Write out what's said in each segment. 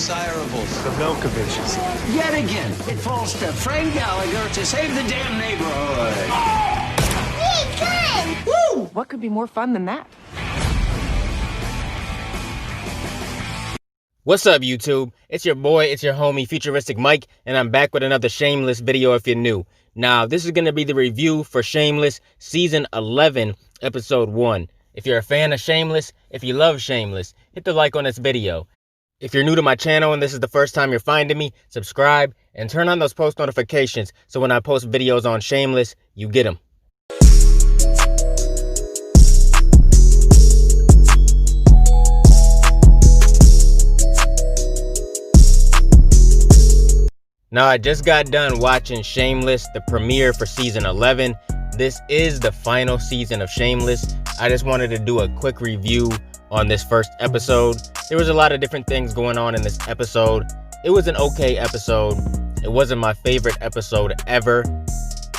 undesirables. The Milkoviches. Yet again, it falls to Frank Gallagher to save the damn neighborhood. Hey, fun! Woo! What could be more fun than that? What's up, YouTube? It's your boy, it's your homie, FuturisticMike, and I'm back with another Shameless video if you're new. Now, this is going to be the review for Shameless Season 11, Episode 1. If you're a fan of Shameless, if you love Shameless, hit the like on this video. If you're new to my channel and this is the first time you're finding me, subscribe and turn on those post notifications so when I post videos on Shameless, you get them. Now, I just got done watching Shameless, the premiere for Season 11. This is the final season of Shameless. I just wanted to do a quick review on this first episode. There was a lot of different things going on in this episode. It was an okay episode. It wasn't my favorite episode ever.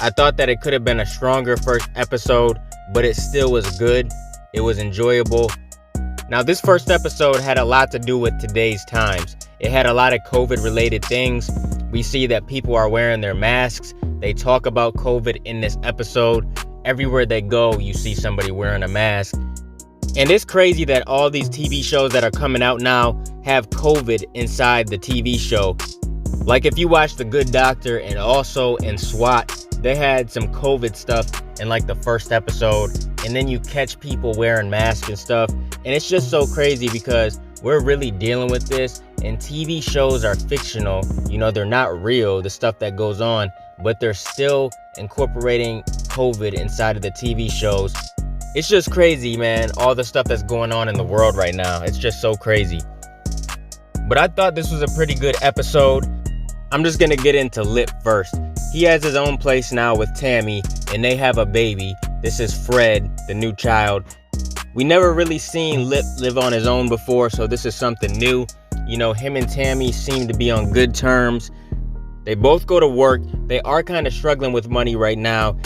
I thought that it could have been a stronger first episode, but it still was good. It was enjoyable. Now, this first episode had a lot to do with today's times. It had a lot of COVID-related things. We see that people are wearing their masks. They talk about COVID in this episode. Everywhere they go, you see somebody wearing a mask. And it's crazy that all these TV shows that are coming out now have COVID inside the TV show. Like if you watch The Good Doctor and also in SWAT, they had some COVID stuff in like the first episode. And then you catch people wearing masks and stuff. And it's just so crazy because we're really dealing with this. And TV shows are fictional. You know, they're not real, the stuff that goes on. But they're still incorporating COVID inside of the TV shows. It's just crazy, man, all the stuff that's going on in the world right now. It's just so crazy. But I thought this was a pretty good episode. I'm just gonna get into Lip first. He has his own place now with Tammy, and they have a baby. This is Fred, the new child. We never really seen Lip live on his own before, so this is something new. You know, him and Tammy seem to be on good terms. They both go to work. They are kind of struggling with money right now.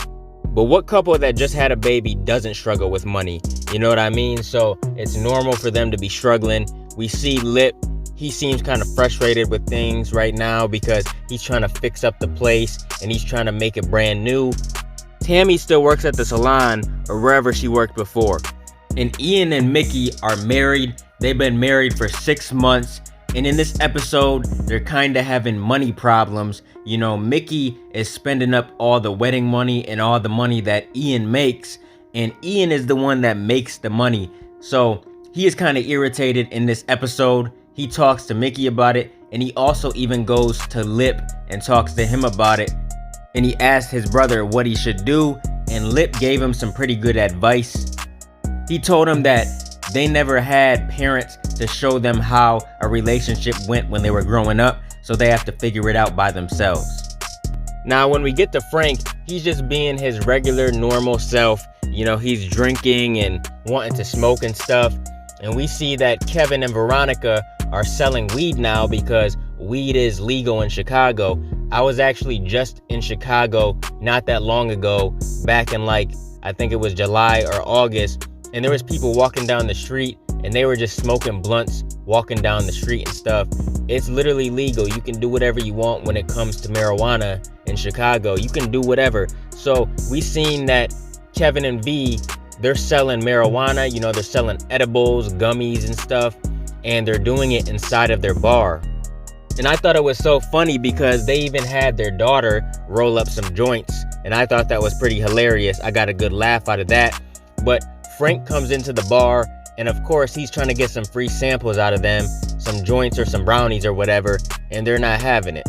But what couple that just had a baby doesn't struggle with money? You know what I mean? So it's normal for them to be struggling. We see Lip. He seems kind of frustrated with things right now because he's trying to fix up the place and he's trying to make it brand new. Tammy still works at the salon or wherever she worked before. And Ian and Mickey are married. They've been married for 6 months. And in this episode, they're kind of having money problems. You know, Mickey is spending up all the wedding money and all the money that Ian makes. And Ian is the one that makes the money. So he is kind of irritated in this episode. He talks to Mickey about it. And he also even goes to Lip and talks to him about it. And he asked his brother what he should do. And Lip gave him some pretty good advice. He told him that they never had parents to show them how a relationship went when they were growing up, so they have to figure it out by themselves. Now, when we get to Frank, he's just being his regular, normal self. You know, he's drinking and wanting to smoke and stuff. And we see that Kevin and Veronica are selling weed now because weed is legal in Chicago. I was actually just in Chicago not that long ago, back in like, I think it was July or August. And there was people walking down the street and they were just smoking blunts, walking down the street and stuff. It's literally legal. You can do whatever you want when it comes to marijuana in Chicago. You can do whatever. So we seen that Kevin and V, they're selling marijuana. You know, they're selling edibles, gummies and stuff. And they're doing it inside of their bar. And I thought it was so funny because they even had their daughter roll up some joints. And I thought that was pretty hilarious. I got a good laugh out of that. But Frank comes into the bar, and of course he's trying to get some free samples out of them, some joints or some brownies or whatever, and they're not having it.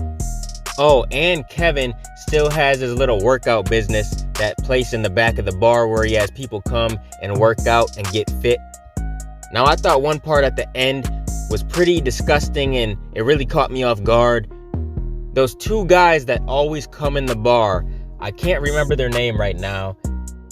Oh, and Kevin still has his little workout business, that place in the back of the bar where he has people come and work out and get fit. Now, I thought one part at the end was pretty disgusting and it really caught me off guard. Those two guys that always come in the bar, I can't remember their name right now.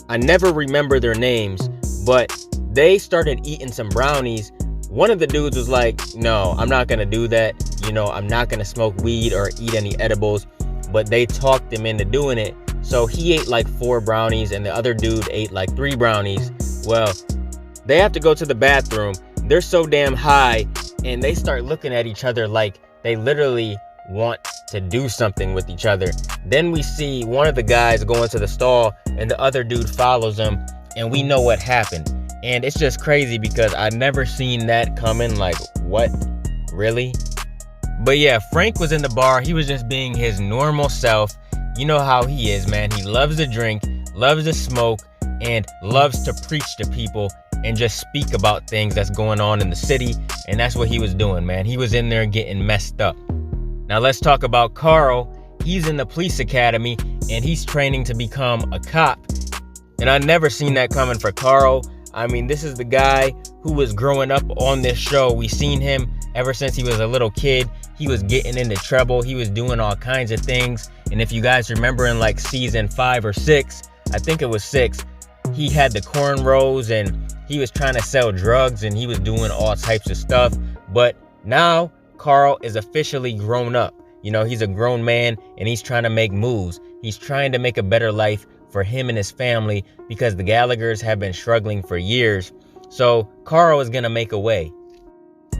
I never remember their names, but they started eating some brownies. One of the dudes was like, no, I'm not gonna do that. You know, I'm not gonna smoke weed or eat any edibles, but they talked him into doing it. So he ate like 4 brownies and the other dude ate like 3 brownies. Well, they have to go to the bathroom. They're so damn high and they start looking at each other like they literally want to do something with each other. Then we see one of the guys go into the stall and the other dude follows him, and we know what happened. And it's just crazy because I never seen that coming. Like, what? Really? But yeah, Frank was in the bar. He was just being his normal self. You know how he is, man. He loves to drink, loves to smoke, and loves to preach to people and just speak about things that's going on in the city. And that's what he was doing, man. He was in there getting messed up. Now let's talk about Carl. He's in the police academy and he's training to become a cop. And I never seen that coming for Carl. I mean, this is the guy who was growing up on this show. We seen him ever since he was a little kid. He was getting into trouble. He was doing all kinds of things. And if you guys remember in like season 5 or 6, I think it was 6, he had the cornrows and he was trying to sell drugs and he was doing all types of stuff. But now Carl is officially grown up. You know, he's a grown man and he's trying to make moves. He's trying to make a better life for him and his family because the Gallaghers have been struggling for years. So Carl is gonna make a way.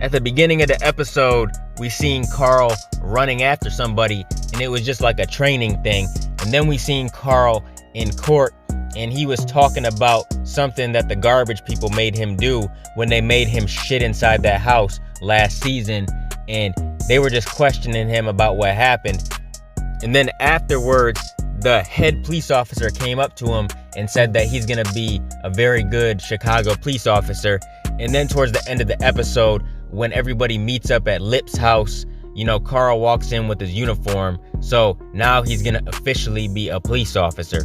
At the beginning of the episode, we seen Carl running after somebody and it was just like a training thing. And then we seen Carl in court and he was talking about something that the garbage people made him do when they made him shit inside that house last season. And they were just questioning him about what happened. And then afterwards, the head police officer came up to him and said that he's gonna be a very good Chicago police officer. And then towards the end of the episode, when everybody meets up at Lip's house, you know, Carl walks in with his uniform. So now he's gonna officially be a police officer.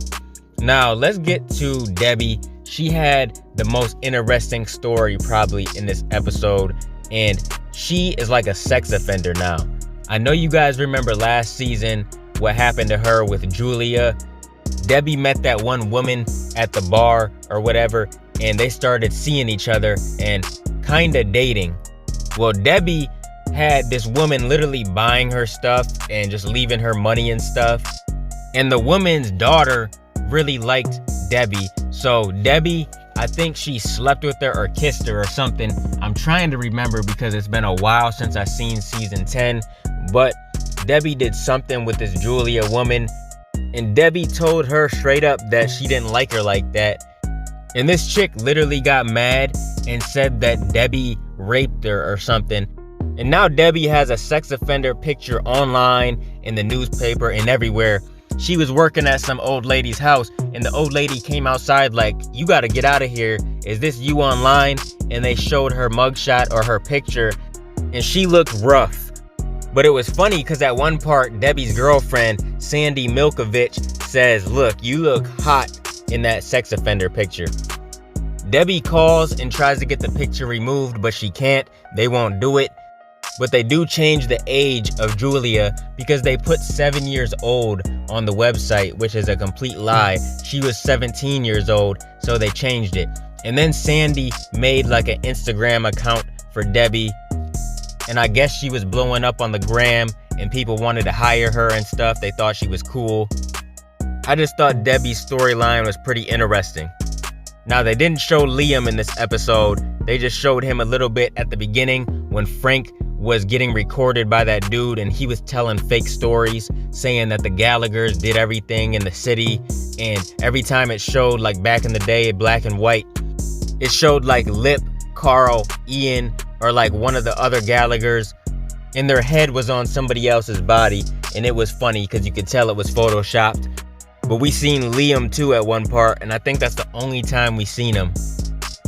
Now let's get to Debbie. She had the most interesting story probably in this episode, and she is like a sex offender now. I know you guys remember last season what happened to her with Julia. Debbie met that one woman at the bar or whatever, and they started seeing each other and kind of dating. Well, Debbie had this woman literally buying her stuff and just leaving her money and stuff. And the woman's daughter really liked Debbie. So Debbie, I think she slept with her or kissed her or something. I'm trying to remember because it's been a while since I've seen season 10. But Debbie did something with this Julia woman. And Debbie told her straight up that she didn't like her like that. And this chick literally got mad and said that Debbie raped her or something. And now Debbie has a sex offender picture online, in the newspaper, and everywhere. She was working at some old lady's house, and the old lady came outside like, "You gotta get out of here. Is this you online?" And they showed her mugshot or her picture, and she looked rough. But it was funny because at one part, Debbie's girlfriend, Sandy Milkovich, says, "Look, you look hot in that sex offender picture." Debbie calls and tries to get the picture removed, but she can't. They won't do it. But they do change the age of Julia because they put 7 years old on the website, which is a complete lie. She was 17 years old, so they changed it. And then Sandy made like an Instagram account for Debbie. And I guess she was blowing up on the gram and people wanted to hire her and stuff. They thought she was cool. I just thought Debbie's storyline was pretty interesting. Now, they didn't show Liam in this episode. They just showed him a little bit at the beginning when Frank was getting recorded by that dude and he was telling fake stories saying that the Gallaghers did everything in the city. And every time it showed, like back in the day, black and white, it showed like Lip, Carl, Ian, or like one of the other Gallaghers, and their head was on somebody else's body. And it was funny because you could tell it was photoshopped. But we seen Liam too at one part, and I think that's the only time we seen him.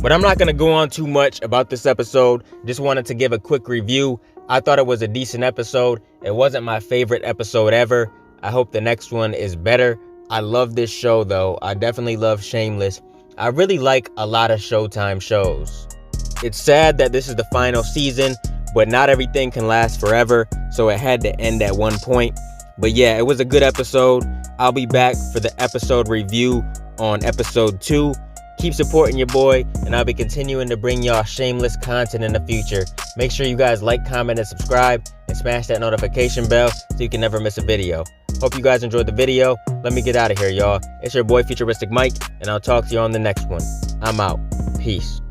But I'm not going to go on too much about this episode. Just wanted to give a quick review. I thought it was a decent episode. It wasn't my favorite episode ever. I hope the next one is better. I love this show though. I definitely love Shameless. I really like a lot of Showtime shows. It's sad that this is the final season, but not everything can last forever, so it had to end at one point. But yeah, it was a good episode. I'll be back for the episode review on episode 2. Keep supporting your boy, and I'll be continuing to bring y'all Shameless content in the future. Make sure you guys like, comment, and subscribe, and smash that notification bell so you can never miss a video. Hope you guys enjoyed the video. Let me get out of here, y'all. It's your boy FuturisticMike, and I'll talk to you on the next one. I'm out. Peace.